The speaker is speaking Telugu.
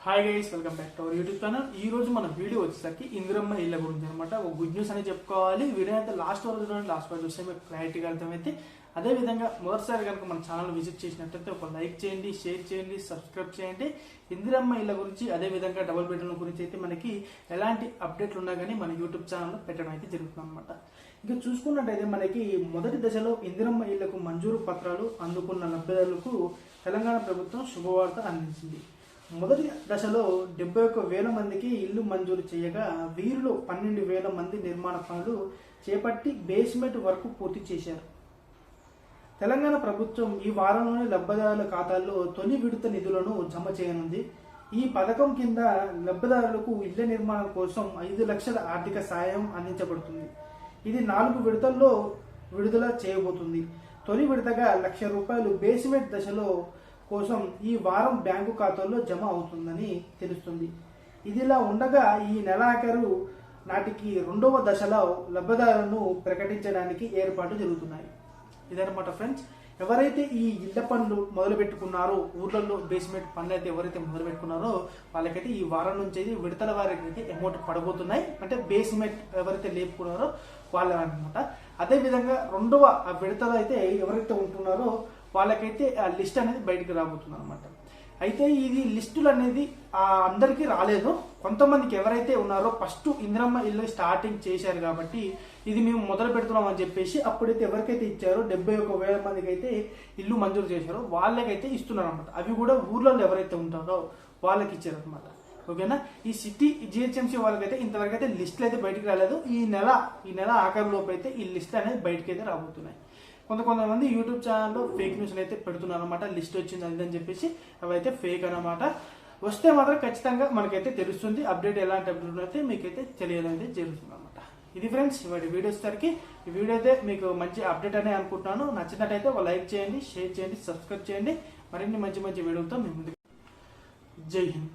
Hi guys, welcome back to our YouTube channel. ఈ రోజు మన వీడియో వచ్చేసరికి ఇందిరమ్మ ఇళ్ళ గురించి అనమాట. ఒక గుడ్ న్యూస్ అని చెప్పుకోవాలి. వీడియో అయితే లాస్ట్ వరకు చూడండి. లాస్ట్ వరకు చూస్తే మీకు క్లారిటీగా అర్థమైతే. అదేవిధంగా మొదటిసారి కనుక మన ఛానల్ విజిట్ చేసినట్లయితే ఒక లైక్ చేయండి, షేర్ చేయండి, సబ్స్క్రైబ్ చేయండి. ఇందిరమ్మ ఇళ్ళ గురించి అదేవిధంగా డబుల్ బెడ్రూమ్ గురించి అయితే మనకి ఎలాంటి అప్డేట్లు ఉన్నా కానీ మన యూట్యూబ్ ఛానల్లో పెట్టడం అయితే జరుగుతుంది అనమాట. ఇంకా చూసుకున్నట్టయితే మనకి మొదటి దశలో ఇందిరమ్మ ఇళ్లకు మంజూరు పత్రాలు అందుకున్న లబ్ధిదారులకు తెలంగాణ ప్రభుత్వం శుభవార్త అందించింది. మొదటి దశలో 71,000 మందికి ఇల్లు మంజూరు చేయగా వీరిలో 12,000 మంది నిర్మాణ పనులు చేపట్టి బేస్మెంట్ వర్క్ పూర్తి చేశారు. తెలంగాణ ప్రభుత్వం ఈ వారంలోని లబ్ధిదారుల ఖాతాల్లో తొలి విడత నిధులను జమ చేయనుంది. ఈ పథకం కింద లబ్ధిదారులకు ఇళ్ల నిర్మాణం కోసం 5 లక్షల ఆర్థిక సాయం అందించబడుతుంది. ఇది 4 విడతల్లో విడుదల చేయబోతుంది. తొలి విడతగా ₹1,00,000 బేస్మెంట్ దశలో కోసం ఈ వారం బ్యాంకు ఖాతాల్లో జమ అవుతుందని తెలుస్తుంది. ఇదిలా ఉండగా ఈ నెలాఖరు నాటికి 2వ దశలో లబ్ధిదారులను ప్రకటించడానికి ఏర్పాట్లు జరుగుతున్నాయి. ఇదనమాట ఫ్రెండ్స్. ఎవరైతే ఈ ఇళ్ల పనులు మొదలు పెట్టుకున్నారో, ఊర్లలో బేస్మెంట్ పనులు అయితే ఎవరైతే మొదలు పెట్టుకున్నారో వాళ్ళకైతే ఈ వారం నుంచి విడతల వారికి అయితే అమౌంట్ పడబోతున్నాయి. అంటే బేస్మెంట్ ఎవరైతే లేపుకున్నారో వాళ్ళనమాట. అదేవిధంగా 2వ విడతలో అయితే ఎవరైతే ఉంటున్నారో వాళ్ళకైతే ఆ లిస్ట్ అనేది బయటకు రాబోతుంది అనమాట. అయితే ఇది లిస్టులు అనేది అందరికీ రాలేదు. కొంతమందికి ఎవరైతే ఉన్నారో ఫస్ట్ ఇందిరమ్మ ఇల్లు స్టార్టింగ్ చేశారు కాబట్టి ఇది మేము మొదలు పెడుతున్నాం అని చెప్పేసి అప్పుడైతే ఎవరికైతే ఇచ్చారో 71,000 మందికి అయితే ఇల్లు మంజూరు చేశారో వాళ్ళకైతే ఇస్తున్నారు అనమాట. అవి కూడా ఊర్లలో ఎవరైతే ఉంటారో వాళ్ళకి ఇచ్చారు అనమాట. ఓకేనా. ఈ సిటీ జిహెచ్ఎంసీ వాళ్ళకైతే ఇంతవరకు అయితే లిస్టులు అయితే బయటకు రాలేదు. ఈ నెల ఆఖరి లోపు అయితే ఈ లిస్ట్ అనేది బయటకు అయితే రాబోతున్నాయి. కొంతమంది యూట్యూబ్ ఛానల్లో ఫేక్ న్యూస్లు అయితే పెడుతున్నారు అనమాట. లిస్ట్ వచ్చింది అని చెప్పేసి అవి అయితే ఫేక్ అనమాట. వస్తే మాత్రం ఖచ్చితంగా మనకైతే తెలుస్తుంది. అప్డేట్ ఎలాంటి అప్డేట్ అయితే మీకైతే తెలియదైతే జరుగుతుంది అనమాట. ఇది ఫ్రెండ్స్ ఇవాటి వీడియో వచ్చేసరికి. ఈ వీడియో అయితే మీకు మంచి అప్డేట్ అనే అనుకుంటున్నాను. నచ్చినట్టయితే ఒక లైక్ చేయండి, షేర్ చేయండి, సబ్స్క్రైబ్ చేయండి. మరిన్ని మంచి వీడియోలతో మీ ముందుకు. జై హింద్.